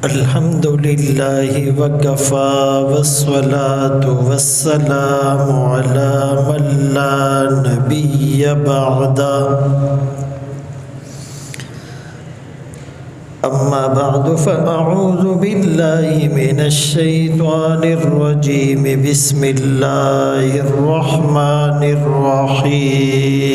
الحمد لله وكفى والصلاة والسلام على من لا نبي بعده أما بعد فأعوذ بالله من الشيطان الرجيم بسم الله الرحمن الرحيم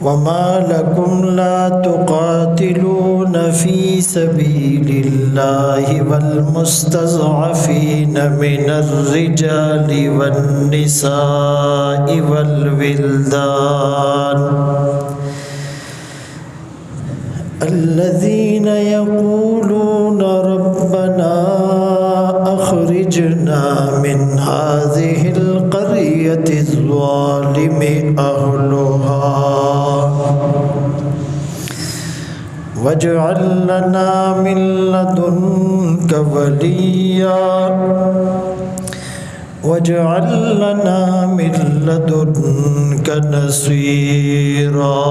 وما لكم لا تقاتلون في سبيل الله والمستضعفين من الرجال والنساء والولدان الذين يقولون ربنا أخرجنا من هذه القرية الظالم أهلها واجعل لنا من لدنك وليا واجعل لنا من لدنك نصيرا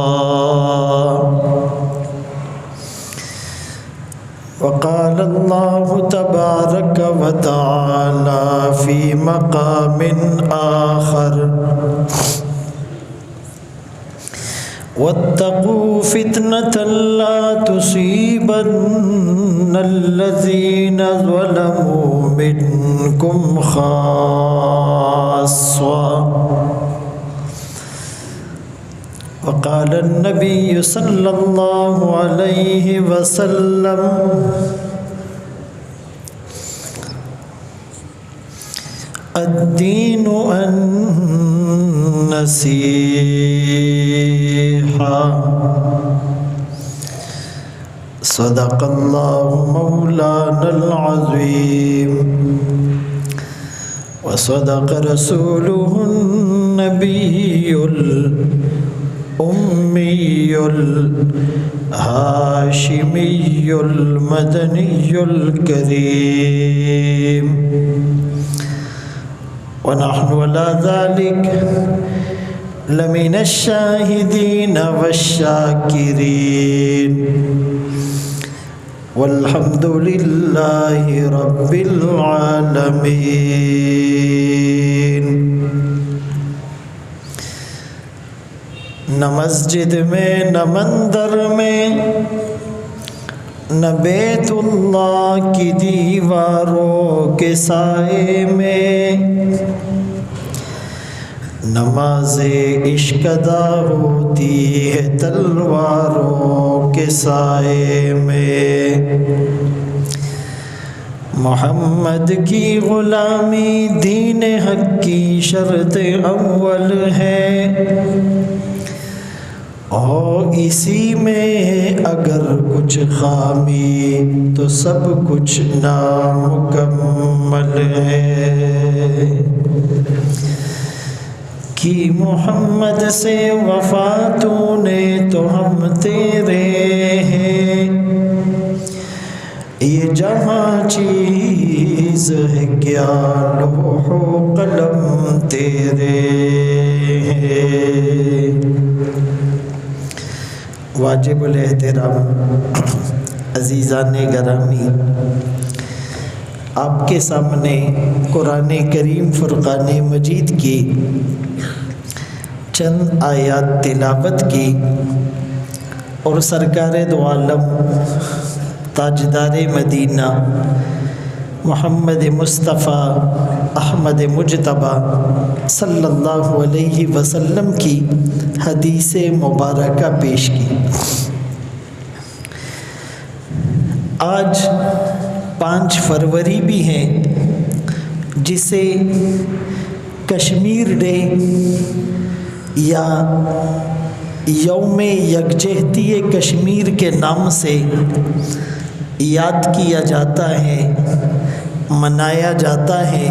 وقال الله تبارك وتعالى في مقام آخر واتقوا فتنة لا تصيبن الذين ظلموا منكم خاصة وقال النبي صلى الله عليه وسلم الدين النصيحة صدق الله مولانا العظيم وصدق رسوله النبي الأمي الهاشمي المدني الكريم ونحن على ذلك لمن الشاهدين والشاكرين والحمد لله رب العالمين. نہ مسجد میں نہ مندر میں نہ بیت اللہ کی دیواروں کے سائے میں نماز عشق ادا ہوتی ہے تلواروں کے سائے میں. محمد کی غلامی دین حق کی شرط اول ہے اور اسی میں اگر کچھ خامی تو سب کچھ نامکمل ہے. کی محمد سے وفا تو نے تو ہم تیرے ہیں یہ جہاں چیز ہے کیا لوح و قلم تیرے ہیں. واجب الاحترام عزیزان گرامی، آپ کے سامنے قرآن کریم فرقان مجید کی چند آیات تلاوت کی اور سرکار دو عالم تاجدار مدینہ محمد مصطفیٰ احمد مجتبیٰ صلی اللہ علیہ وسلم کی حدیث مبارکہ پیش کی. آج 5 فروری بھی ہیں جسے کشمیر ڈے یا یوم یکجہتی کشمیر کے نام سے یاد کیا جاتا ہے، منایا جاتا ہے.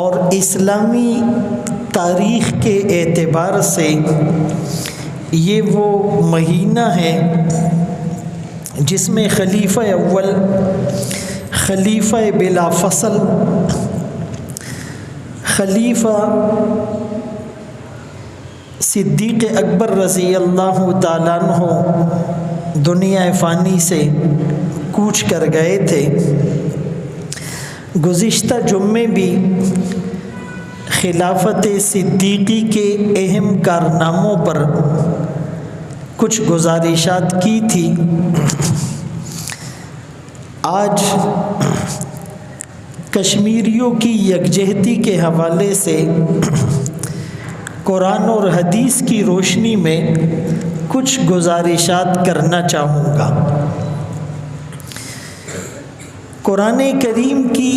اور اسلامی تاریخ کے اعتبار سے یہ وہ مہینہ ہے جس میں خلیفہ اول، خلیفہ بلا فصل، خلیفہ صدیق اکبر رضی اللہ تعالیٰ عنہ دنیا فانی سے کوچ کر گئے تھے۔ گزشتہ جمعے بھی خلافت صدیقی کے اہم کارناموں پر کچھ گزارشات کی تھی۔ آج کشمیریوں کی یکجہتی کے حوالے سے قرآن اور حدیث کی روشنی میں کچھ گزارشات کرنا چاہوں گا۔ قرآن کریم کی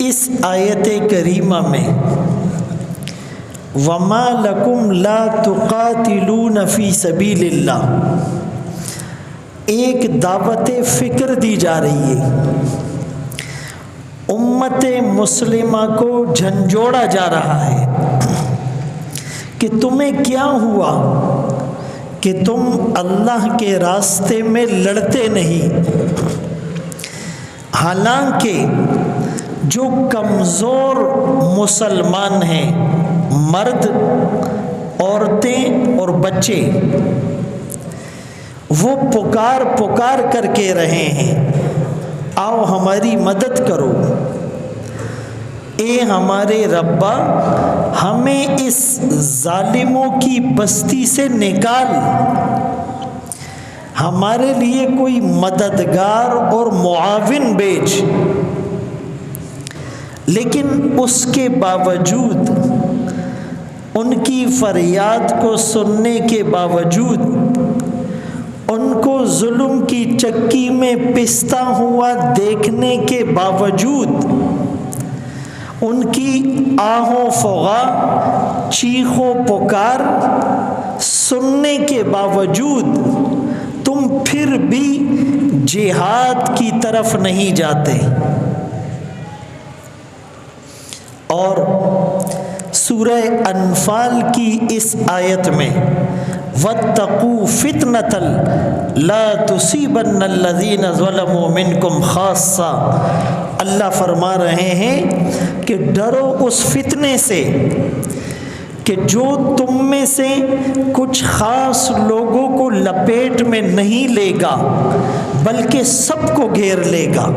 اس آیت کریمہ میں وَمَا لَكُمْ لَا تُقَاتِلُونَ فِي سَبِيلِ اللَّهِ ایک دعوت فکر دی جا رہی ہے، امت مسلمہ کو جھنجھوڑا جا رہا ہے کہ تمہیں کیا ہوا کہ تم اللہ کے راستے میں لڑتے نہیں، حالانکہ جو کمزور مسلمان ہیں، مرد، عورتیں اور بچے، وہ پکار پکار کر کے رہے ہیں آؤ ہماری مدد کرو، اے ہمارے ربا ہمیں اس ظالموں کی بستی سے نکال، ہمارے لیے کوئی مددگار اور معاون بھیج۔ لیکن اس کے باوجود، ان کی فریاد کو سننے کے باوجود، ان کو ظلم کی چکی میں پستا ہوا دیکھنے کے باوجود، ان کی آہ و فغاں، چیخ و پکار سننے کے باوجود تم پھر بھی جہاد کی طرف نہیں جاتے۔ اور سورہ انفال کی اس آیت میں وَاتَّقُوا فِتْنَةً لَا تُصِيبَنَّ الَّذِينَ ظَلَمُوا مِنْكُمْ خَاصَّةً، اللہ فرما رہے ہیں کہ ڈرو اس فتنے سے کہ جو تم میں سے کچھ خاص لوگوں کو لپیٹ میں نہیں لے گا بلکہ سب کو گھیر لے گا،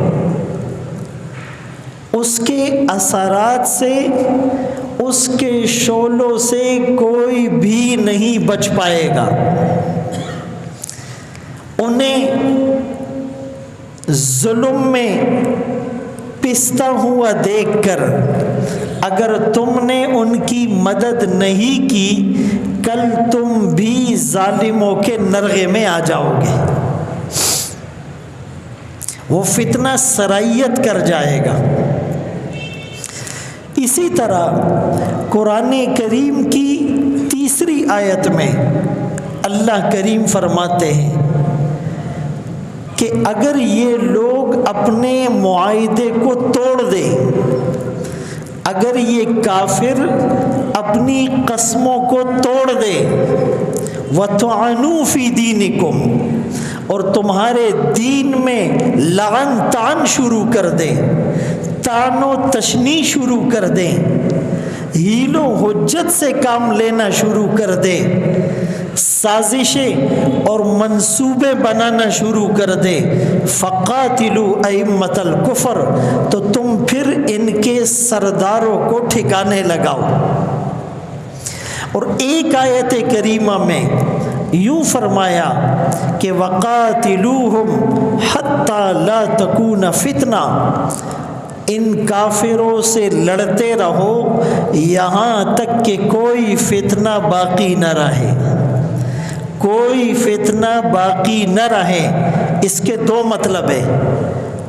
اس کے اثرات سے، اس کے شعلوں سے کوئی بھی نہیں بچ پائے گا۔ انہیں ظلم میں پستا ہوا دیکھ کر اگر تم نے ان کی مدد نہیں کی، کل تم بھی ظالموں کے نرغے میں آ جاؤ گے، وہ فتنہ سرایت کر جائے گا۔ اسی طرح قرآن کریم کی تیسری آیت میں اللہ کریم فرماتے ہیں کہ اگر یہ لوگ اپنے معاہدے کو توڑ دیں، اگر یہ کافر اپنی قسموں کو توڑ دے، وَطَعَنُوا فِي دِينِكُمْ، اور تمہارے دین میں لعن طعن شروع کر دیں، طعن و تشنیع شروع کر دیں، حیل و حجت سے کام لینا شروع کر دیں، سازشیں اور منصوبے بنانا شروع کر دے، فَقَاتِلُوا أَئِمَّةَ الْكُفْرِ، تو تم پھر ان کے سرداروں کو ٹھکانے لگاؤ۔ اور ایک آیت کریمہ میں یوں فرمایا کہ وَقَاتِلُوهُمْ حَتَّى لَا تَكُونَ فِتْنَةٌ، ان کافروں سے لڑتے رہو یہاں تک کہ کوئی فتنہ باقی نہ رہے، کوئی فتنہ باقی نہ رہے۔ اس کے دو مطلب ہیں۔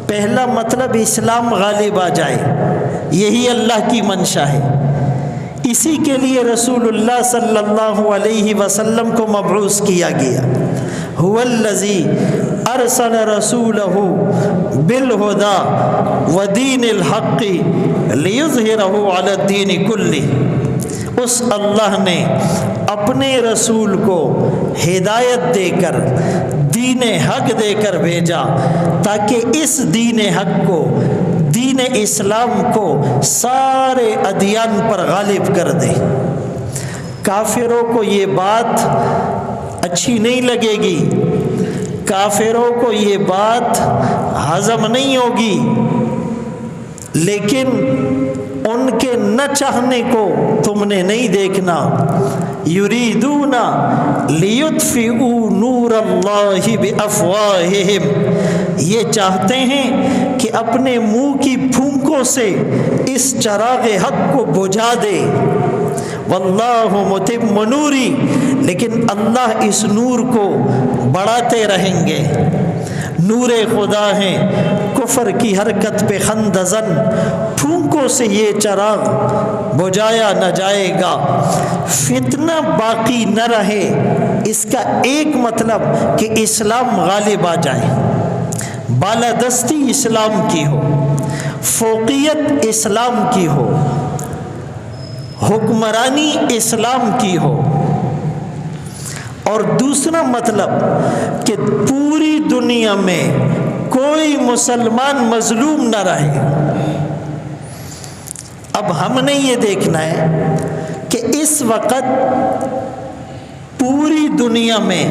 پہلا مطلب اسلام غالب آ جائے، یہی اللہ کی منشا ہے، اسی کے لیے رسول اللہ صلی اللہ علیہ وسلم کو مبعوث کیا گیا۔ هو الذی ارسل رسولہ بالہدی ودین الحق لیظہرہ علی الدین کلہ، اس اللہ نے اپنے رسول کو ہدایت دے کر، دین حق دے کر بھیجا تاکہ اس دین حق کو، دین اسلام کو سارے ادیان پر غالب کر دے، کافروں کو یہ بات اچھی نہیں لگے گی، کافروں کو یہ بات ہضم نہیں ہوگی، لیکن ان کے نہ چاہنے کو تم نے نہیں دیکھنا۔ یریدون لیطفئوا نور اللہ بافواہہم، یہ چاہتے ہیں کہ اپنے منہ کی پھونکوں سے اس چراغ حق کو بجھا دے۔ واللہ متم نوری، لیکن اللہ اس نور کو بڑھاتے رہیں گے۔ نور خدا ہیں، کفر کی حرکت پہ خندزن، پھونکوں سے یہ چراغ بجھایا نہ جائے گا، فتنہ باقی نہ رہے۔ اس کا ایک مطلب کہ اسلام غالب آ جائے، بالادستی اسلام کی ہو، فوقیت اسلام کی ہو، حکمرانی اسلام کی ہو۔ اور دوسرا مطلب کہ پوری دنیا میں کوئی مسلمان مظلوم نہ رہے۔ اب ہم نے یہ دیکھنا ہے کہ اس وقت پوری دنیا میں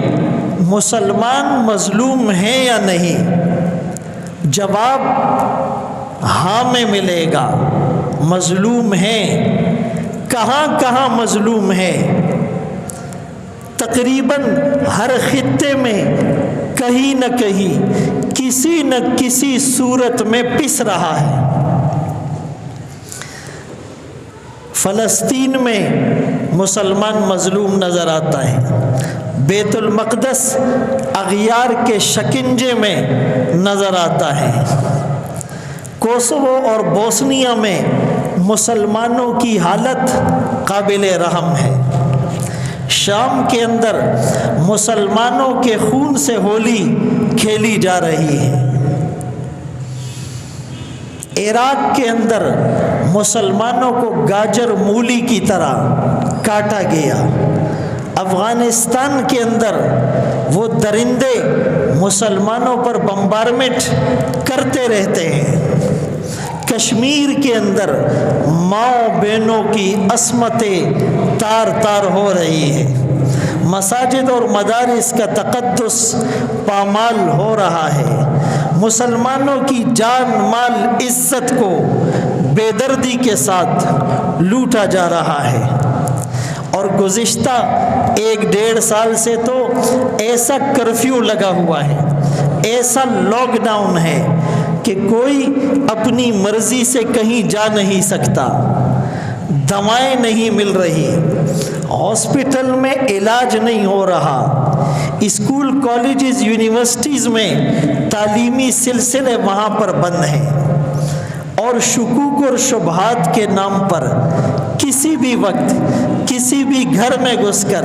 مسلمان مظلوم ہیں یا نہیں؟ جواب ہاں میں ملے گا، مظلوم ہیں۔ کہاں کہاں مظلوم ہیں؟ تقریباً ہر خطے میں کہیں نہ کہیں کسی نہ کسی صورت میں پس رہا ہے۔ فلسطین میں مسلمان مظلوم نظر آتا ہے، بیت المقدس اغیار کے شکنجے میں نظر آتا ہے، کوسوو اور بوسنیا میں مسلمانوں کی حالت قابل رحم ہے، شام کے اندر مسلمانوں کے خون سے ہولی کھیلی جا رہی ہے، عراق کے اندر مسلمانوں کو گاجر مولی کی طرح کاٹا گیا، افغانستان کے اندر وہ درندے مسلمانوں پر بمبارمنٹ کرتے رہتے ہیں، کشمیر کے اندر ماؤں بہنوں کی عصمتیں تار تار ہو رہی ہے، مساجد اور مدارس کا تقدس پامال ہو رہا ہے، مسلمانوں کی جان مال عزت کو بے دردی کے ساتھ لوٹا جا رہا ہے۔ اور گزشتہ 1-1.5 سال سے تو ایسا کرفیو لگا ہوا ہے، ایسا لاک ڈاؤن ہے کہ کوئی اپنی مرضی سے کہیں جا نہیں سکتا، دوائیں نہیں مل رہی، ہاسپٹل میں علاج نہیں ہو رہا، اسکول کالجز یونیورسٹیز میں تعلیمی سلسلے وہاں پر بند ہیں، اور شکوک اور شبہات کے نام پر کسی بھی وقت کسی بھی گھر میں گھس کر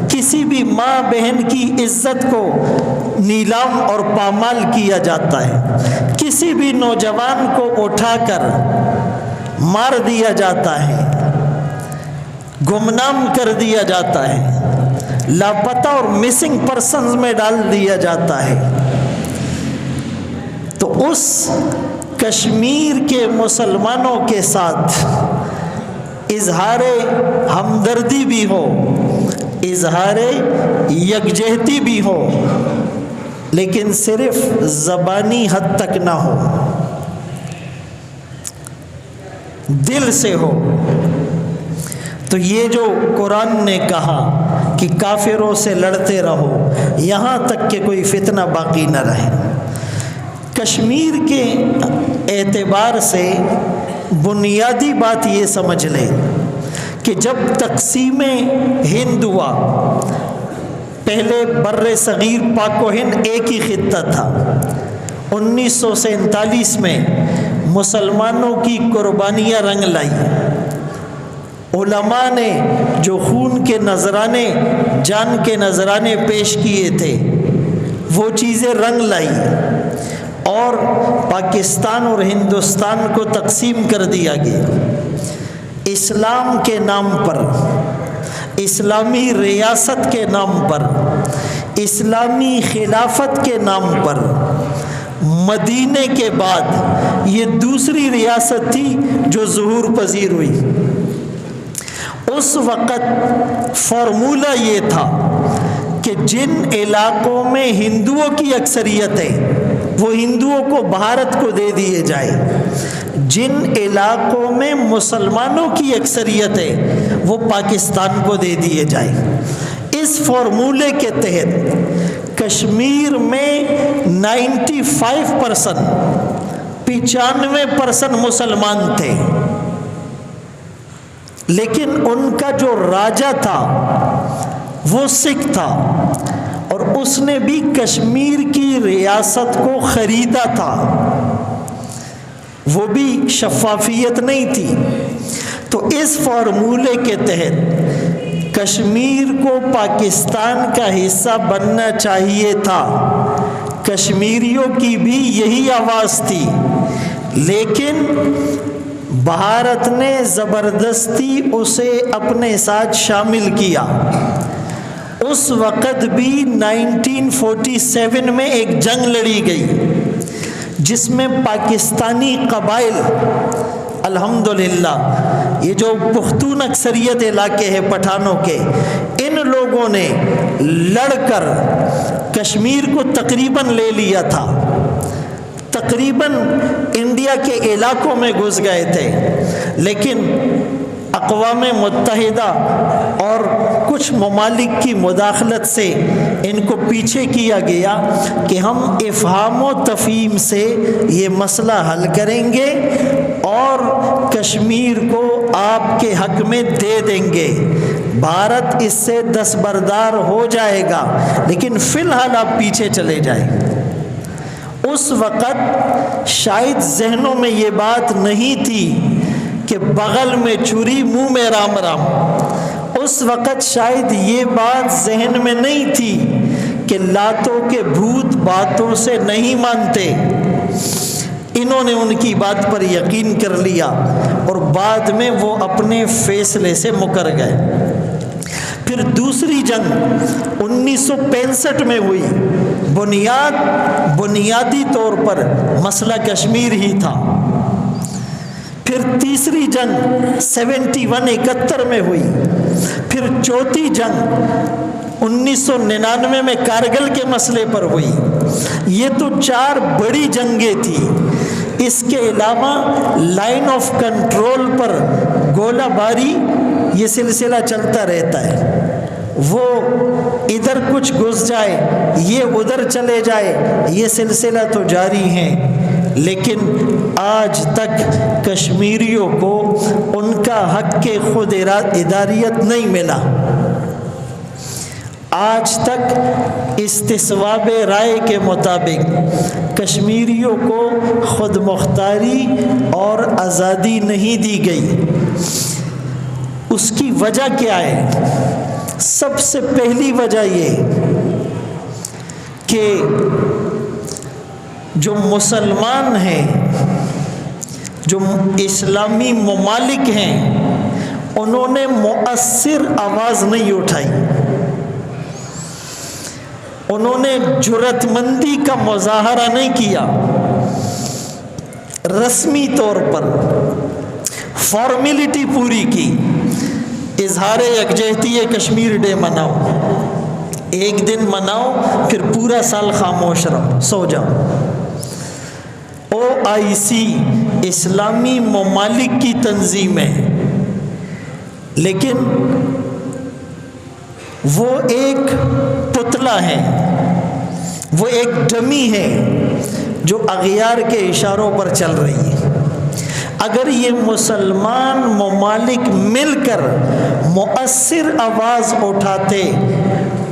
کسی بھی ماں بہن کی عزت کو نیلام اور پامال کیا جاتا ہے، کسی بھی نوجوان کو اٹھا کر مار دیا جاتا ہے، گمنام کر دیا جاتا ہے، لاپتہ اور مسنگ پرسنز میں ڈال دیا جاتا ہے۔ تو اس کشمیر کے مسلمانوں کے ساتھ اظہار ہمدردی بھی ہو، اظہار یکجہتی بھی ہو، لیکن صرف زبانی حد تک نہ ہو، دل سے ہو۔ تو یہ جو قرآن نے کہا کہ کافروں سے لڑتے رہو یہاں تک کہ کوئی فتنہ باقی نہ رہے، کشمیر کے اعتبار سے بنیادی بات یہ سمجھ لیں کہ جب تقسیم ہند ہوا، پہلے بر صغیر پاک و ہند ایک ہی خطہ تھا، 1947 میں مسلمانوں کی قربانیاں رنگ لائی، علماء نے جو خون کے نذرانے جان کے نذرانے پیش کیے تھے وہ چیزیں رنگ لائی، اور پاکستان اور ہندوستان کو تقسیم کر دیا گیا، اسلام کے نام پر، اسلامی ریاست کے نام پر، اسلامی خلافت کے نام پر۔ مدینے کے بعد یہ دوسری ریاست تھی جو ظہور پذیر ہوئی۔ اس وقت فارمولہ یہ تھا کہ جن علاقوں میں ہندوؤں کی اکثریت ہے وہ ہندوؤں کو بھارت کو دے دیے جائے، جن علاقوں میں مسلمانوں کی اکثریت ہے وہ پاکستان کو دے دیے جائے۔ اس فارمولے کے تحت کشمیر میں 95% 95% مسلمان تھے، لیکن ان کا جو راجا تھا وہ سکھ تھا، اور اس نے بھی کشمیر کی ریاست کو خریدا تھا، وہ بھی شفافیت نہیں تھی۔ تو اس فارمولے کے تحت کشمیر کو پاکستان کا حصہ بننا چاہیے تھا، کشمیریوں کی بھی یہی آواز تھی، لیکن بھارت نے زبردستی اسے اپنے ساتھ شامل کیا۔ اس وقت بھی 1947 میں ایک جنگ لڑی گئی جس میں پاکستانی قبائل، الحمدللہ یہ جو پختون اکثریت علاقے ہیں پٹھانوں کے، ان لوگوں نے لڑ کر کشمیر کو تقریباً لے لیا تھا، تقریباً انڈیا کے علاقوں میں گھس گئے تھے، لیکن اقوام متحدہ اور کچھ ممالک کی مداخلت سے ان کو پیچھے کیا گیا کہ ہم افہام و تفہیم سے یہ مسئلہ حل کریں گے اور کشمیر کو آپ کے حق میں دے دیں گے، بھارت اس سے دستبردار ہو جائے گا، لیکن فی الحال آپ پیچھے چلے جائیں۔ اس وقت شاید ذہنوں میں یہ بات نہیں تھی کہ بغل میں چھری منہ میں رام رام، اس وقت شاید یہ بات ذہن میں نہیں تھی کہ لاتوں کے بھوت باتوں سے نہیں مانتے۔ انہوں نے ان کی بات پر یقین کر لیا اور بعد میں وہ اپنے فیصلے سے مکر گئے۔ پھر دوسری جنگ 1965 میں ہوئی، بنیادی طور پر مسئلہ کشمیر ہی تھا۔ پھر تیسری جنگ 71 میں ہوئی، پھر چوتھی جنگ 1999 میں کارگل کے مسئلے پر ہوئی۔ یہ تو 4 بڑی جنگیں تھیں۔ اس کے علاوہ لائن آف کنٹرول پر گولہ باری یہ سلسلہ چلتا رہتا ہے، وہ ادھر کچھ گھس جائے یہ ادھر چلے جائے، یہ سلسلہ تو جاری ہے، لیکن آج تک کشمیریوں کو ان کا حق کے خود ارادیت نہیں ملا۔ آج تک استصواب رائے کے مطابق کشمیریوں کو خود مختاری اور آزادی نہیں دی گئی۔ اس کی وجہ کیا ہے؟ سب سے پہلی وجہ یہ کہ جو مسلمان ہیں، جو اسلامی ممالک ہیں، انہوں نے مؤثر آواز نہیں اٹھائی، انہوں نے جرأت مندی کا مظاہرہ نہیں کیا، رسمی طور پر فارمیلٹی پوری کی، اظہار یکجہتی کشمیر ڈے مناؤ، ایک دن مناؤ پھر پورا سال خاموش رہو، سو جاؤ۔ OIC اسلامی ممالک کی تنظیم ہے، لیکن وہ ایک پتلا ہے، وہ ایک ڈمی ہے جو اغیار کے اشاروں پر چل رہی ہے۔ اگر یہ مسلمان ممالک مل کر مؤثر آواز اٹھاتے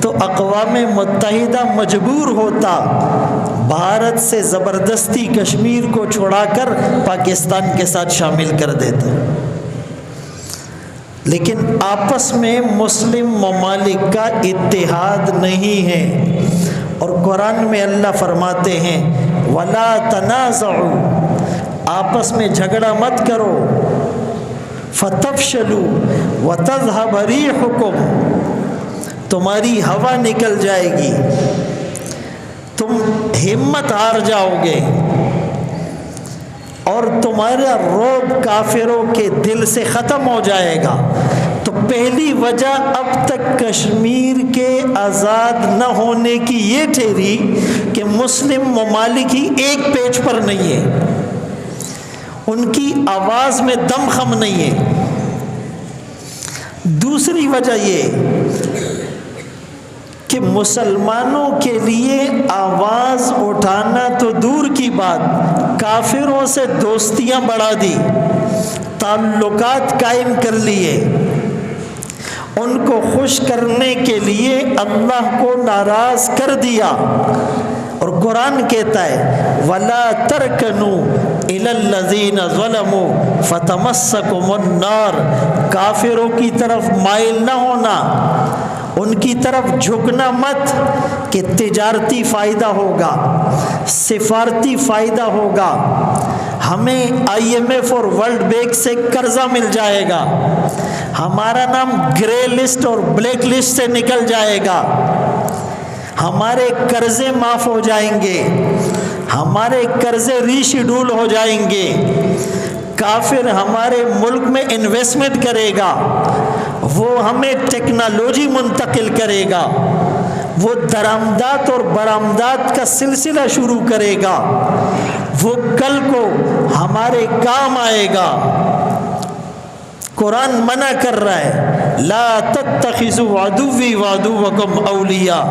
تو اقوام متحدہ مجبور ہوتا بھارت سے زبردستی کشمیر کو چھڑا کر پاکستان کے ساتھ شامل کر دیتا، لیکن آپس میں مسلم ممالک کا اتحاد نہیں ہے، اور قرآن میں اللہ فرماتے ہیں وَلَا تَنَازَعُوا، آپس میں جھگڑا مت کرو، فَتَفْشَلُوا وَتَذْهَبَ رِيحُكُمْ، تمہاری ہوا نکل جائے گی، تم ہمت ہار جاؤ گے، اور تمہارا رعب کافروں کے دل سے ختم ہو جائے گا۔ تو پہلی وجہ اب تک کشمیر کے آزاد نہ ہونے کی یہ ٹھہری کہ مسلم ممالک ہی ایک پیج پر نہیں ہے، ان کی آواز میں دم خم نہیں ہے۔ دوسری وجہ یہ کہ مسلمانوں کے لیے آواز اٹھانا تو دور کی بات، کافروں سے دوستیاں بڑھا دی، تعلقات قائم کر لیے، ان کو خوش کرنے کے لیے اللہ کو ناراض کر دیا۔ اور قرآن کہتا ہے وَلَا تَرْكَنُوا إِلَى الَّذِينَ ظَلَمُوا فَتَمَسَّكُمُ النَّارُ، کافروں کی طرف مائل نہ ہونا، ان کی طرف جھکنا مت کہ تجارتی فائدہ ہوگا، سفارتی فائدہ ہوگا، ہمیں IMF اور ورلڈ بینک سے قرضہ مل جائے گا، ہمارا نام گرے لسٹ اور بلیک لسٹ سے نکل جائے گا، ہمارے قرضے معاف ہو جائیں گے، ہمارے قرضے ری شیڈول ہو جائیں گے، کافر ہمارے ملک میں انویسٹمنٹ کرے گا، وہ ہمیں ٹیکنالوجی منتقل کرے گا، وہ درآمدات اور برآمدات کا سلسلہ شروع کرے گا، وہ کل کو ہمارے کام آئے گا۔ قرآن منع کر رہا ہے لا تتخذوا عدوی وعدوکم اولیاء،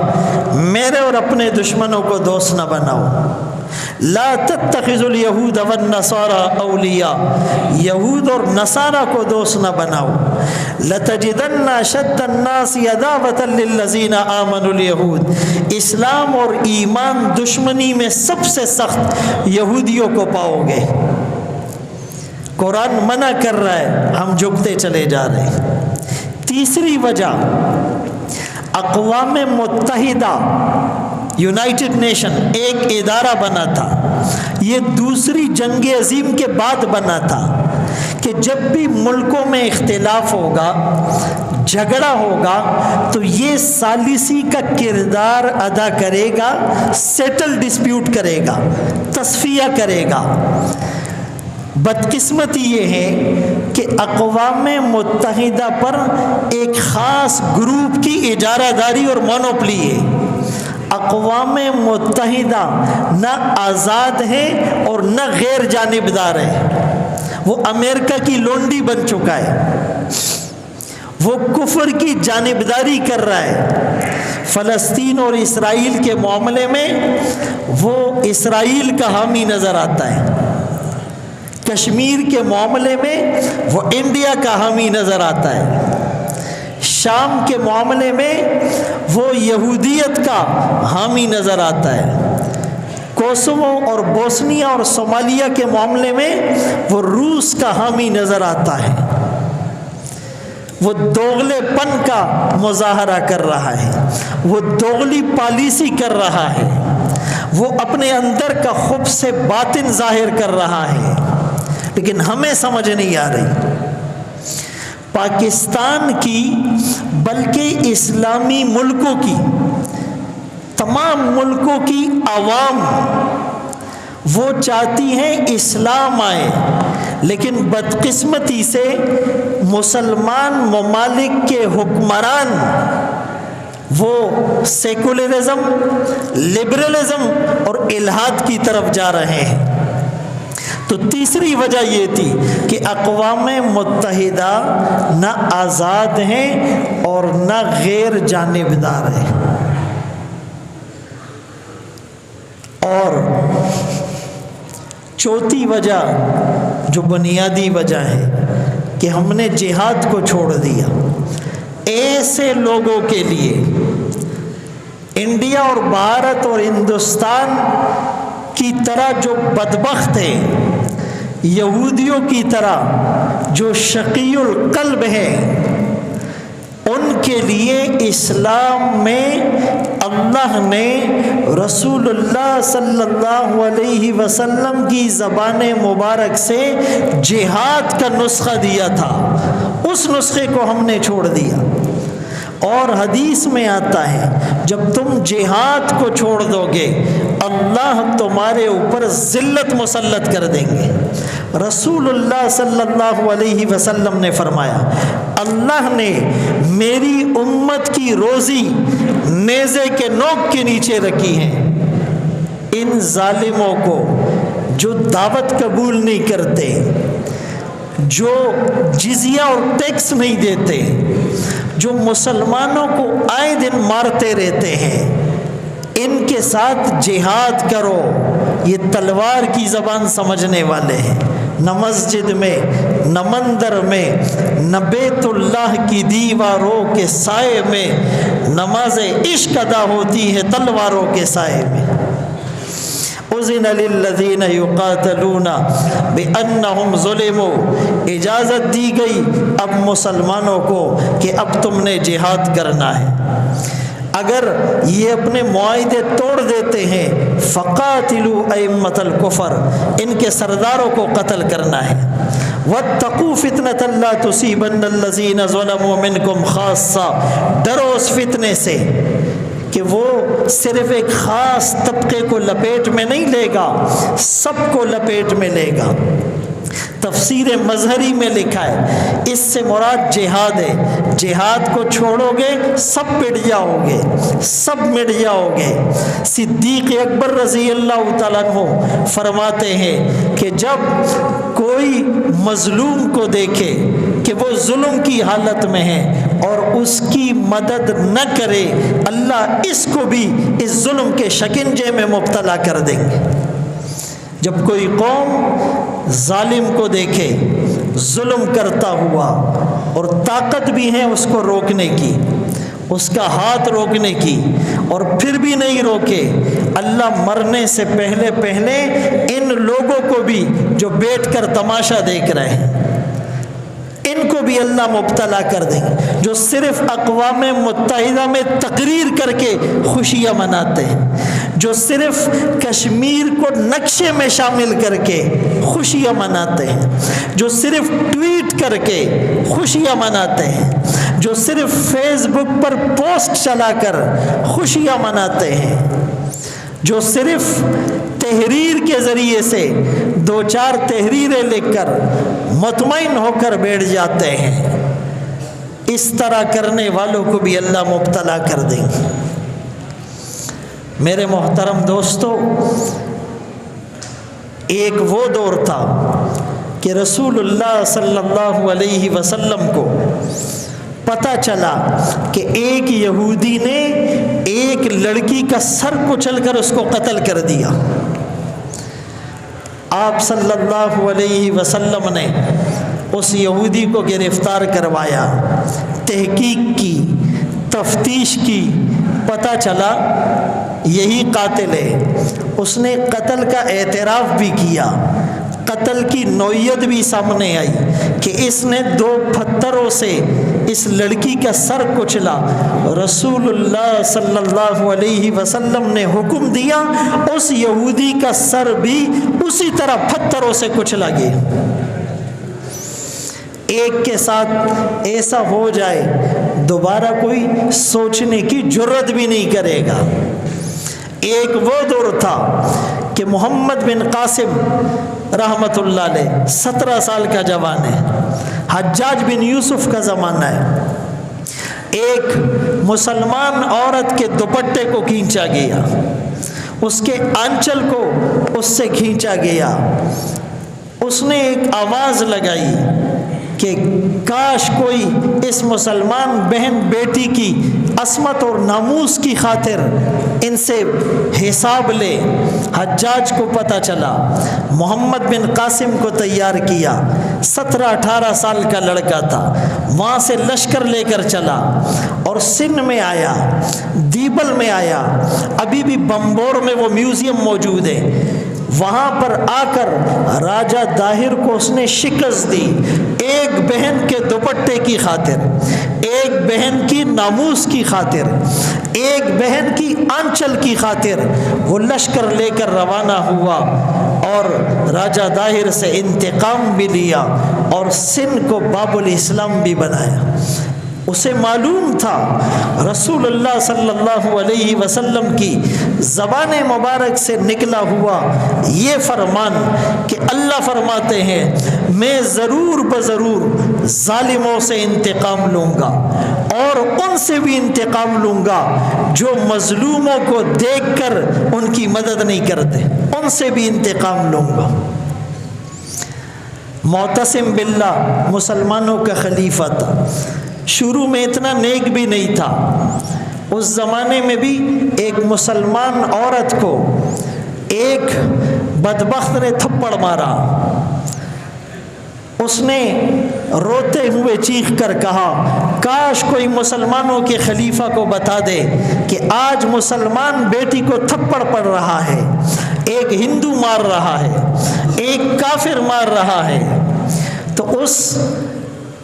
میرے اور اپنے دشمنوں کو دوست نہ بناؤ۔ لا تتخذوا اليہود والنصارى اولیاء، یہود اور نصارہ کو دوست نہ بناؤ۔ لتجدن اشد الناس عداوة للذین آمنوا اليہود، اسلام اور ایمان دشمنی میں سب سے سخت یہودیوں کو پاؤ گے۔ قرآن منع کر رہا ہے، ہم جھکتے چلے جا رہے ہیں۔ تیسری وجہ، اقوام متحدہ یونائٹڈ نیشن ایک ادارہ بنا تھا، یہ دوسری جنگ عظیم کے بعد بنا تھا کہ جب بھی ملکوں میں اختلاف ہوگا، جھگڑا ہوگا تو یہ ثالثی کا کردار ادا کرے گا، سیٹل ڈسپیوٹ کرے گا، تصفیہ کرے گا۔ بدقسمتی یہ ہے کہ اقوام متحدہ پر ایک خاص گروپ کی اجارہ داری اور مونوپلی ہے۔ اقوام متحدہ نہ آزاد ہے اور نہ غیر جانبدار ہے، وہ امریکہ کی لونڈی بن چکا ہے، وہ کفر کی جانبداری کر رہا ہے۔ فلسطین اور اسرائیل کے معاملے میں وہ اسرائیل کا حامی نظر آتا ہے، کشمیر کے معاملے میں وہ انڈیا کا حامی نظر آتا ہے، شام کے معاملے میں وہ یہودیت کا حامی نظر آتا ہے، کوسوو اور بوسنیا اور صومالیہ کے معاملے میں وہ روس کا حامی نظر آتا ہے۔ وہ دوغلے پن کا مظاہرہ کر رہا ہے، وہ دوغلی پالیسی کر رہا ہے، وہ اپنے اندر کا خبث باطن ظاہر کر رہا ہے، لیکن ہمیں سمجھ نہیں آ رہی۔ پاکستان کی بلکہ اسلامی ملکوں کی، تمام ملکوں کی عوام وہ چاہتی ہیں اسلام آئے، لیکن بدقسمتی سے مسلمان ممالک کے حکمران وہ سیکولرزم، لبرلزم اور الحاد کی طرف جا رہے ہیں۔ تو تیسری وجہ یہ تھی کہ اقوام متحدہ نہ آزاد ہیں اور نہ غیر جانبدار ہیں۔ اور چوتھی وجہ جو بنیادی وجہ ہے کہ ہم نے جہاد کو چھوڑ دیا۔ ایسے لوگوں کے لیے انڈیا اور بھارت اور ہندوستان کی طرح جو بدبخت ہیں، یہودیوں کی طرح جو شقی القلب ہیں، ان کے لیے اسلام میں اللہ نے رسول اللہ صلی اللہ علیہ وسلم کی زبان مبارک سے جہاد کا نسخہ دیا تھا، اس نسخے کو ہم نے چھوڑ دیا۔ اور حدیث میں آتا ہے جب تم جہاد کو چھوڑ دو گے اللہ تمہارے اوپر ذلت مسلط کر دیں گے، رسول اللہ صلی اللہ علیہ وسلم نے فرمایا اللہ نے میری امت کی روزی نیزے کے نوک کے نیچے رکھی ہے۔ ان ظالموں کو جو دعوت قبول نہیں کرتے، جو جزیہ اور ٹیکس نہیں دیتے، جو مسلمانوں کو آئے دن مارتے رہتے ہیں، ان کے ساتھ جہاد کرو۔ یہ تلوار کی زبان سمجھنے والے ہیں۔ نہ مسجد میں، نہ مندر میں، نہ بیت اللہ کی دیواروں کے سائے میں نماز عشق ادا ہوتی ہے تلواروں کے سائے میں۔ اذن للذین یقاتلون بانہم ظلموا، اجازت دی گئی اب مسلمانوں کو کہ اب تم نے جہاد کرنا ہے۔ اگر یہ اپنے معاہدے توڑ دیتے ہیں فقاتلوا ائمۃ الکفر، ان کے سرداروں کو قتل کرنا ہے۔ واتقوا فتنۃ لا تصیبن الذین ظلموا منکم خاصہ، ڈرو اس فتنے سے کہ وہ صرف ایک خاص طبقے کو لپیٹ میں نہیں لے گا، سب کو لپیٹ میں لے گا۔ تفسیر مظہری میں لکھا ہے اس سے مراد جہاد ہے۔ جہاد کو چھوڑو گے سب پٹ جاؤ گے، سب مٹ جاؤ گے۔ صدیق اکبر رضی اللہ تعالیٰ عنہ فرماتے ہیں کہ جب کوئی مظلوم کو دیکھے کہ وہ ظلم کی حالت میں ہے اور اس کی مدد نہ کرے، اللہ اس کو بھی اس ظلم کے شکنجے میں مبتلا کر دیں گے۔ جب کوئی قوم ظالم کو دیکھے ظلم کرتا ہوا اور طاقت بھی ہے اس کو روکنے کی، اس کا ہاتھ روکنے کی، اور پھر بھی نہیں روکے، اللہ مرنے سے پہلے پہلے ان لوگوں کو بھی جو بیٹھ کر تماشا دیکھ رہے ہیں ان کو بھی اللہ مبتلا کر دیں گے۔ جو صرف اقوام متحدہ میں تقریر کر کے خوشیاں مناتے ہیں، جو صرف کشمیر کو نقشے میں شامل کر کے خوشیاں مناتے ہیں، جو صرف ٹویٹ کر کے خوشیاں مناتے ہیں، جو صرف فیس بک پر پوسٹ چلا کر خوشیاں مناتے ہیں، جو صرف تحریر کے ذریعے سے دو چار تحریریں لکھ کر مطمئن ہو کر بیٹھ جاتے ہیں، اس طرح کرنے والوں کو بھی اللہ مبتلا کر دیں گے۔ میرے محترم دوستو، ایک وہ دور تھا کہ رسول اللہ صلی اللہ علیہ وسلم کو پتہ چلا کہ ایک یہودی نے ایک لڑکی کا سر کچل کر اس کو قتل کر دیا۔ آپ صلی اللہ علیہ وسلم نے اس یہودی کو گرفتار کروایا، تحقیق کی، تفتیش کی، پتہ چلا یہی قاتل ہے۔ اس نے قتل کا اعتراف بھی کیا، قتل کی نوعیت بھی سامنے آئی کہ اس نے 2 پتھروں سے اس لڑکی کا سر کچلا۔ رسول اللہ صلی اللہ علیہ وسلم نے حکم دیا اس یہودی کا سر بھی اسی طرح پتھروں سے کچلا گیا۔ ایک کے ساتھ ایسا ہو جائے دوبارہ کوئی سوچنے کی جرت بھی نہیں کرے گا۔ ایک وہ دور تھا کہ محمد بن قاسم رحمت اللہ علیہ 17 سال کا جوان ہے، حجاج بن یوسف کا زمانہ ہے، ایک مسلمان عورت کے دوپٹے کو کھینچا گیا، اس کے آنچل کو اس سے کھینچا گیا۔ اس نے ایک آواز لگائی کہ کاش کوئی اس مسلمان بہن بیٹی کی عصمت اور ناموس کی خاطر ان سے حساب لے۔ حجاج کو پتہ چلا، محمد بن قاسم کو تیار کیا، 17-18 سال کا لڑکا تھا، وہاں سے لشکر لے کر چلا اور سندھ میں آیا، دیبل میں آیا، ابھی بھی بمبور میں وہ میوزیم موجود ہے، وہاں پر آ کر راجہ داہر کو اس نے شکست دی، ایک بہن کے دوپٹے کی خاطر، ایک بہن کی ناموس کی خاطر، ایک بہن کی آنچل کی خاطر وہ لشکر لے کر روانہ ہوا اور راجہ داہر سے انتقام بھی لیا اور سندھ کو باب الاسلام بھی بنایا۔ اسے معلوم تھا رسول اللہ صلی اللہ علیہ وسلم کی زبان مبارک سے نکلا ہوا یہ فرمان کہ اللہ فرماتے ہیں میں ضرور بضرور ظالموں سے انتقام لوں گا اور ان سے بھی انتقام لوں گا جو مظلوموں کو دیکھ کر ان کی مدد نہیں کرتے، ان سے بھی انتقام لوں گا۔ معتصم باللہ مسلمانوں کا خلیفہ تھا، شروع میں اتنا نیک بھی نہیں تھا۔ اس زمانے میں بھی ایک مسلمان عورت کو ایک بدبخت نے تھپڑ مارا، اس نے روتے ہوئے چیخ کر کہا کاش کوئی مسلمانوں کے خلیفہ کو بتا دے کہ آج مسلمان بیٹی کو تھپڑ پڑ رہا ہے، ایک ہندو مار رہا ہے، ایک کافر مار رہا ہے۔ تو اس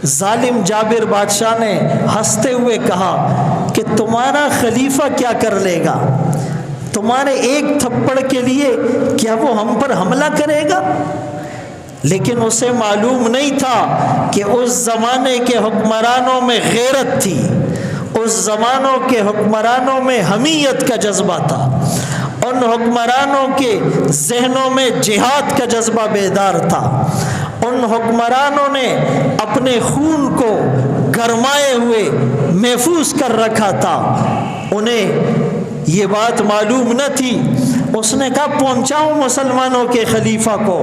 ظالم جابر بادشاہ نے ہنستے ہوئے کہا کہ تمہارا خلیفہ کیا کر لے گا، تمہارے ایک تھپڑ کے لیے کیا وہ ہم پر حملہ کرے گا؟ لیکن اسے معلوم نہیں تھا کہ اس زمانے کے حکمرانوں میں غیرت تھی، اس زمانوں کے حکمرانوں میں حمیت کا جذبہ تھا، ان حکمرانوں کے ذہنوں میں جہاد کا جذبہ بیدار تھا، ان حکمرانوں نے اپنے خون کو گرمائے ہوئے محفوظ کر رکھا تھا، انہیں یہ بات معلوم نہ تھی۔ اس نے کہا پہنچاؤں مسلمانوں کے خلیفہ کو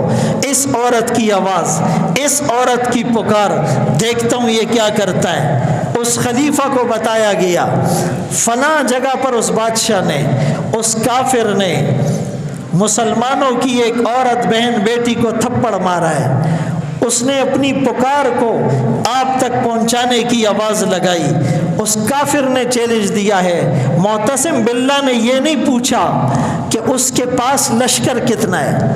اس عورت کی آواز، اس عورت کی پکار، دیکھتا ہوں یہ کیا کرتا ہے۔ اس خلیفہ کو بتایا گیا فلاں جگہ پر اس بادشاہ نے، اس کافر نے مسلمانوں کی ایک عورت بہن بیٹی کو تھپڑ مارا ہے، اس نے اپنی پکار کو آپ تک پہنچانے کی آواز لگائی۔ اس کافر نے چیلنج دیا ہے، معتصم باللہ نے یہ نہیں پوچھا کہ اس کے پاس لشکر کتنا ہے،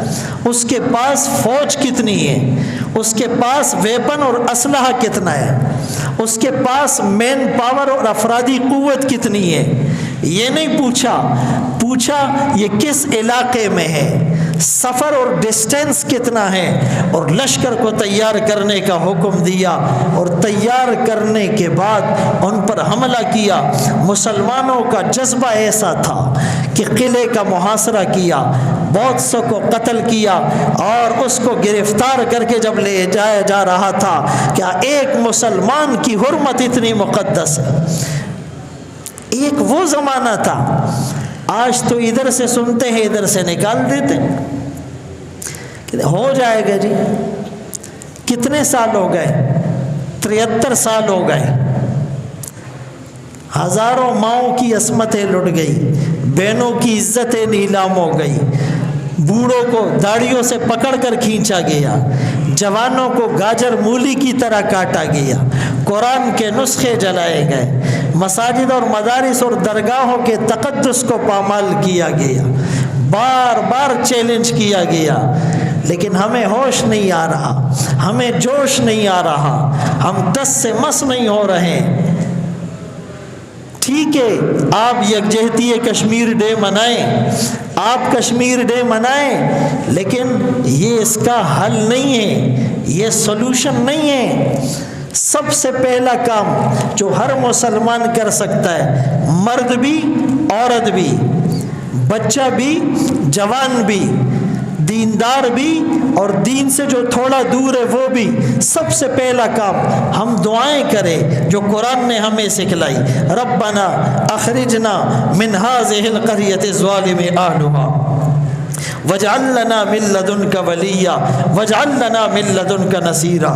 اس کے پاس فوج کتنی ہے، اس کے پاس ویپن اور اسلحہ کتنا ہے، اس کے پاس مین پاور اور افرادی قوت کتنی ہے، یہ نہیں پوچھا یہ کس علاقے میں ہے، سفر اور ڈسٹینس کتنا ہے، اور لشکر کو تیار کرنے کا حکم دیا، اور تیار کرنے کے بعد ان پر حملہ کیا۔ مسلمانوں کا جذبہ ایسا تھا کہ قلعے کا محاصرہ کیا، بہت سو کو قتل کیا، اور اس کو گرفتار کر کے جب لے جایا جا رہا تھا، کیا ایک مسلمان کی حرمت اتنی مقدس ہے؟ ایک وہ زمانہ تھا، آج تو ادھر سے سنتے ہیں ادھر سے نکال دیتے ہیں، ہو جائے گا جی۔ کتنے سال ہو گئے؟ 73 سال ہو گئے، ہزاروں ماؤں کی عصمتیں لٹ گئی، بہنوں کی عزتیں نیلام ہو گئی، بوڑھوں کو داڑھیوں سے پکڑ کر کھینچا گیا، جوانوں کو گاجر مولی کی طرح کاٹا گیا، قرآن کے نسخے جلائے گئے، مساجد اور مدارس اور درگاہوں کے تقدس کو پامال کیا گیا، بار بار چیلنج کیا گیا، لیکن ہمیں ہوش نہیں آ رہا، ہمیں جوش نہیں آ رہا، ہم دس سے مس نہیں ہو رہے۔ ٹھیک ہے، آپ یکجہتی کشمیر ڈے منائیں، آپ کشمیر ڈے منائیں، لیکن یہ اس کا حل نہیں ہے، یہ سولوشن نہیں ہے۔ سب سے پہلا کام جو ہر مسلمان کر سکتا ہے، مرد بھی عورت بھی، بچہ بھی جوان بھی، دیندار بھی اور دین سے جو تھوڑا دور ہے وہ بھی، سب سے پہلا کام ہم دعائیں کریں جو قرآن نے ہمیں سکھلائی۔ ربنا اخرجنا من هذه القرية الظالم اهلها واجعل لنا من لدنك وليا واجعل لنا من لدنك نصيرا۔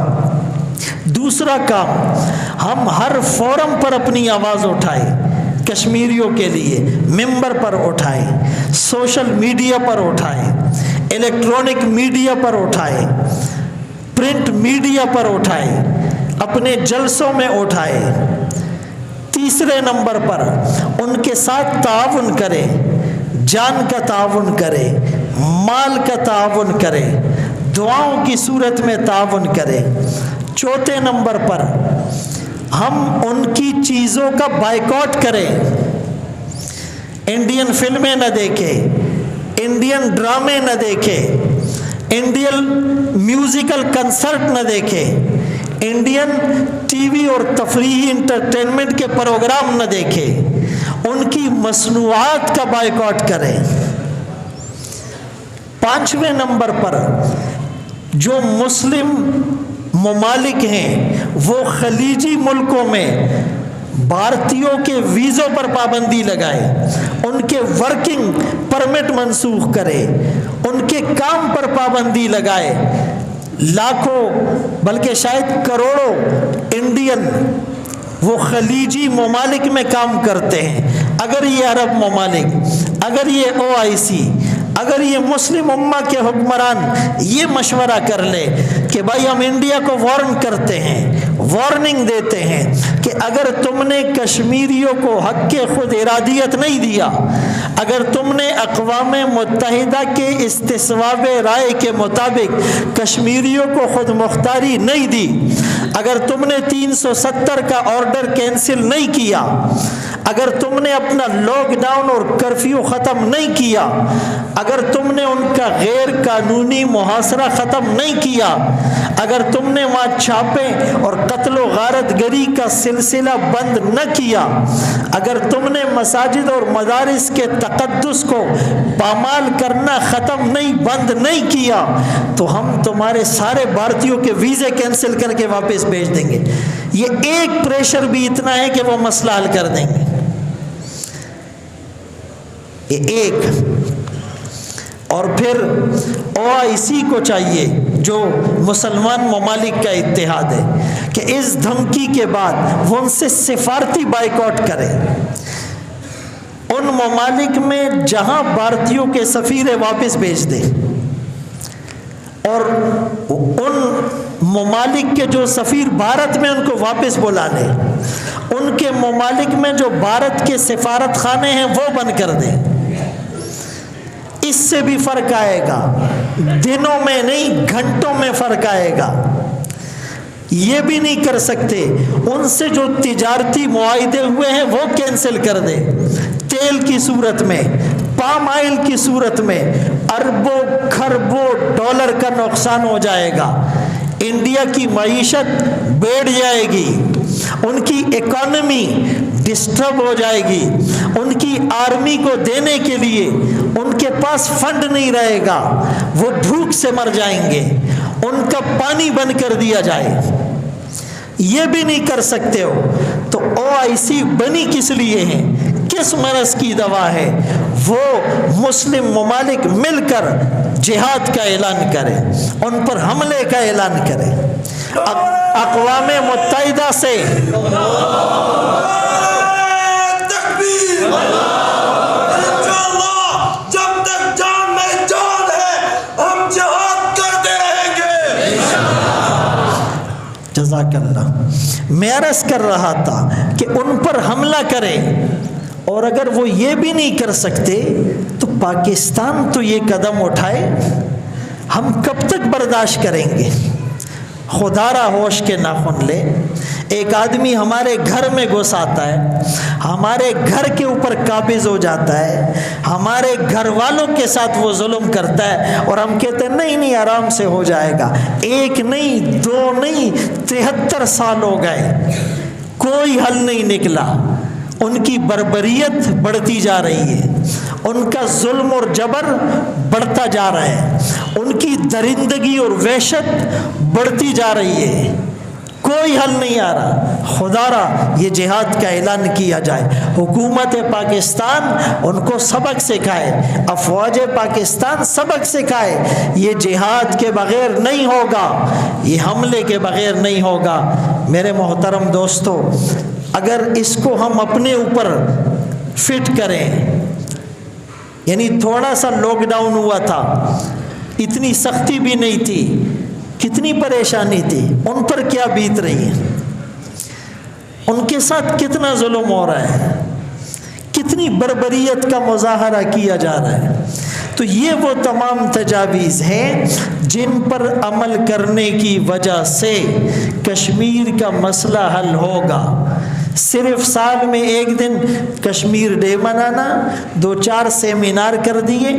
دوسرا کام، ہم ہر فورم پر اپنی آواز اٹھائیں، کشمیریوں کے لیے ممبر پر اٹھائیں، سوشل میڈیا پر اٹھائیں، الیکٹرانک میڈیا پر اٹھائیں، پرنٹ میڈیا پر اٹھائیں، اپنے جلسوں میں اٹھائیں۔ تیسرے نمبر پر ان کے ساتھ تعاون کریں، جان کا تعاون کریں، مال کا تعاون کریں، دعاؤں کی صورت میں تعاون کریں۔ چوتھے نمبر پر ہم ان کی چیزوں کا بائیکاٹ کریں، انڈین فلمیں نہ دیکھیں، انڈین ڈرامے نہ دیکھیں، انڈین میوزیکل کنسرٹ نہ دیکھیں، انڈین ٹی وی اور تفریحی انٹرٹینمنٹ کے پروگرام نہ دیکھے، ان کی مصنوعات کا بائیکاٹ کریں۔ 5ویں نمبر پر جو مسلم ممالک ہیں وہ خلیجی ملکوں میں بھارتیوں کے ویزوں پر پابندی لگائے، ان کے ورکنگ پرمٹ منسوخ کرے، ان کے کام پر پابندی لگائے۔ لاکھوں بلکہ شاید کروڑوں انڈین وہ خلیجی ممالک میں کام کرتے ہیں۔ اگر یہ عرب ممالک، اگر یہ OIC، اگر یہ مسلم امہ کے حکمران یہ مشورہ کر لے کہ بھائی ہم انڈیا کو وارن کرتے ہیں، وارننگ دیتے ہیں کہ اگر تم نے کشمیریوں کو حق کے خود ارادیت نہیں دیا، اگر تم نے اقوام متحدہ کے استصواب رائے کے مطابق کشمیریوں کو خود مختاری نہیں دی، اگر تم نے 370 کا آرڈر کینسل نہیں کیا، اگر تم نے اپنا لاک ڈاؤن اور کرفیو ختم نہیں کیا، اگر تم نے ان کا غیر قانونی محاصرہ ختم نہیں کیا، اگر تم نے وہاں چھاپے اور قتل و غارت گری کا سلسلہ بند نہ کیا، اگر تم نے مساجد اور مدارس کے تقدس کو پامال کرنا ختم نہیں، بند نہیں کیا، تو ہم تمہارے سارے بھارتیوں کے ویزے کینسل کر کے واپس بھیج دیں گے۔ یہ ایک پریشر بھی اتنا ہے کہ وہ مسئلہ حل کر دیں گے، یہ ایک۔ اور پھر OIC کو چاہیے جو مسلمان ممالک کا اتحاد ہے کہ اس دھمکی کے بعد وہ ان سے سفارتی بائیکاٹ کرے، ان ممالک میں جہاں بھارتیوں کے سفیر واپس بھیج دے، اور ان ممالک کے جو سفیر بھارت میں ان کو واپس بلا لے، ان کے ممالک میں جو بھارت کے سفارت خانے ہیں وہ بند کر دیں۔ اس سے بھی فرق آئے گا، دنوں میں نہیں گھنٹوں میں فرق آئے گا۔ یہ بھی نہیں کر سکتے، ان سے جو تجارتی معاہدے ہوئے ہیں وہ کینسل کر دے، تیل کی صورت میں، پام آئل کی صورت میں اربوں کھربوں ڈالر کا نقصان ہو جائے گا، انڈیا کی معیشت بیٹھ جائے گی، ان کی اکانومی ڈسٹرب ہو جائے گی، ان کی آرمی کو دینے کے لیے ان کے پاس فنڈ نہیں رہے گا، وہ بھوک سے مر جائیں گے، ان کا پانی بند کر دیا جائے۔ یہ بھی نہیں کر سکتے ہو تو OIC بنی کس لیے ہے، کس مرض کی دوا ہے؟ وہ مسلم ممالک مل کر جہاد کا اعلان کرے، ان پر حملے کا اعلان کرے، اقوام متحدہ سے جب تک جان میں جان ہے ہم جہاد کرتے رہیں گے۔ جزاک اللہ۔ میں عرض کر رہا تھا کہ ان پر حملہ کرے، اور اگر وہ یہ بھی نہیں کر سکتے تو پاکستان تو یہ قدم اٹھائے، ہم کب تک برداشت کریں گے؟ خدا را ہوش کے ناخن لے۔ ایک آدمی ہمارے گھر میں گھس آتا ہے، ہمارے گھر کے اوپر قابض ہو جاتا ہے، ہمارے گھر والوں کے ساتھ وہ ظلم کرتا ہے، اور ہم کہتے ہیں نہیں آرام سے ہو جائے گا۔ ایک نہیں، دو نہیں، 73 سال ہو گئے، کوئی حل نہیں نکلا۔ ان کی بربریت بڑھتی جا رہی ہے، ان کا ظلم اور جبر بڑھتا جا رہا ہے، ان کی درندگی اور وحشت بڑھتی جا رہی ہے، کوئی حل نہیں آ رہا۔ خدا را یہ جہاد کا اعلان کیا جائے، حکومت پاکستان ان کو سبق سکھائے، افواج پاکستان سبق سکھائے، یہ جہاد کے بغیر نہیں ہوگا، یہ حملے کے بغیر نہیں ہوگا۔ میرے محترم دوستو، اگر اس کو ہم اپنے اوپر فٹ کریں، یعنی تھوڑا سا لاک ڈاؤن ہوا تھا، اتنی سختی بھی نہیں تھی، کتنی پریشانی تھی، ان پر کیا بیت رہی ہے، ان کے ساتھ کتنا ظلم ہو رہا ہے، کتنی بربریت کا مظاہرہ کیا جا رہا ہے۔ تو یہ وہ تمام تجاویز ہیں جن پر عمل کرنے کی وجہ سے کشمیر کا مسئلہ حل ہوگا۔ صرف سال میں ایک دن کشمیر ڈے منانا، 2-4 سیمینار کر دیے،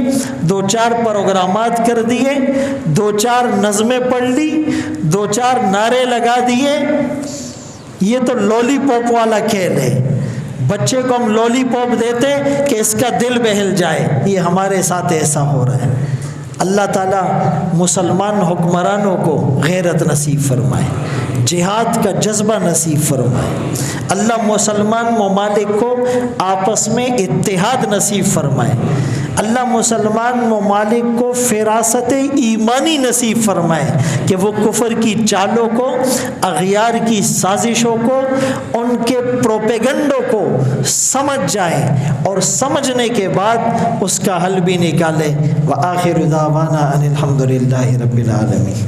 2-4 پروگرامات کر دیے، 2-4 نظمیں پڑھ لی، 2-4 نعرے لگا دیے، یہ تو لولی پاپ والا کھیل ہے۔ بچے کو ہم لولی پاپ دیتے کہ اس کا دل بہل جائے، یہ ہمارے ساتھ ایسا ہو رہا ہے۔ اللہ تعالیٰ مسلمان حکمرانوں کو غیرت نصیب فرمائے، جہاد کا جذبہ نصیب فرمائے، اللہ مسلمان ممالک کو آپس میں اتحاد نصیب فرمائے، اللہ مسلمان ممالک کو فراست ایمانی نصیب فرمائے کہ وہ کفر کی چالوں کو، اغیار کی سازشوں کو، ان کے پروپیگنڈوں کو سمجھ جائیں اور سمجھنے کے بعد اس کا حل بھی نکالے۔ وآخر دعوانا ان الحمد للہ رب العالمین۔